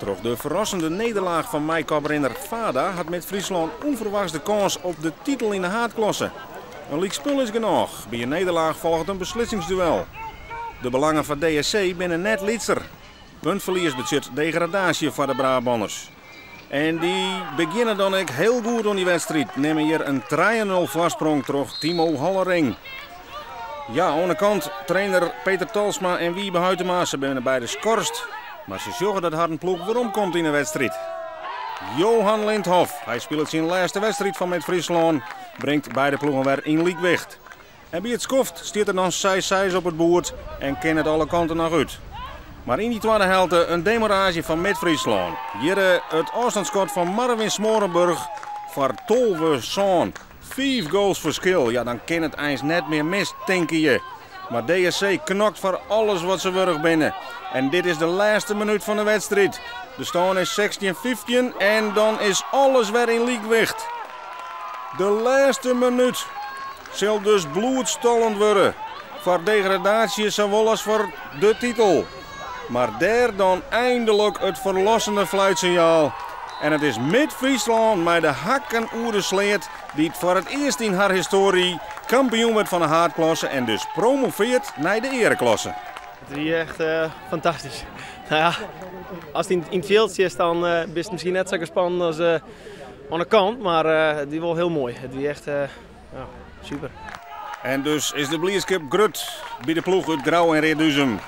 Door de verrassende nederlaag van Maikop-renner Vada had met Friesland onverwachts de kans op de titel in de haatklasse. Een liekspul is genoeg. Bij een nederlaag volgt een beslissingsduel. De belangen van DSC binnen net lietser. Puntverlies betreft degradatie voor de Brabanders. En die beginnen dan ook heel goed aan die wedstrijd. Nemen hier een 3-0 voorsprong terug Timo Hollering. Ja, aan de kant trainer Peter Talsma en Wiebe Huytema, ze binnen beide skorst. Maar ze zorgen dat Hardenploeg weer omkomt in de wedstrijd. Johan Lindhoff, hij speelt zijn laatste wedstrijd van met Friesland, brengt beide ploegen weer in liekwicht. En bij het skoft stiert er dan 6-6 op het boord en kan het alle kanten nog uit. Maar in die tweede helft een demarage van Mid-Friesland. Hier het afstandsschot van Marvin Smorenburg voor Tolwe Zoon. 5 goals verschil, ja dan kan het eens net meer mis, denk je. Maar DSC knokt voor alles wat ze wurg binnen. En dit is de laatste minuut van de wedstrijd. De stand is 16-15 en dan is alles weer in liekwicht. De laatste minuut zal dus bloedstollend worden. Voor degradatie zowel als voor de titel. Maar daar dan eindelijk het verlossende fluitsignaal. En het is Mid-Friesland met de hakken oeren sleet die het voor het eerst in haar historie kampioen wordt van de haatklasse en dus promoveert naar de ereklasse. Het is echt fantastisch. Nou ja, als het in het veld zit, dan is het misschien net zo spannend als aan de kant, maar het is wel heel mooi. Het is echt ja, super. En dus is de blijdschap groot bij de ploeg uit Grauw en Reerduzem.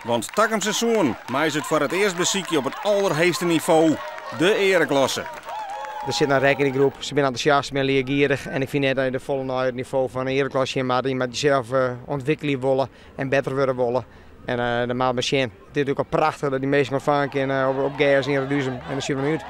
Want takken seizoen maar is het voor het eerst beziekje op het allerhoogste niveau, de ereklasse. Er zit een rekeninggroep, ze zijn enthousiast, ze zijn leergierig en ik vind net dat je de volle naar het niveau van een ereklasse in maar die met jezelf ontwikkelen willen en beter worden willen. En de maat machine. Het is natuurlijk ook prachtig dat die mensen gaan vangen op Gers in Reerduzem en dat zien we nu uit.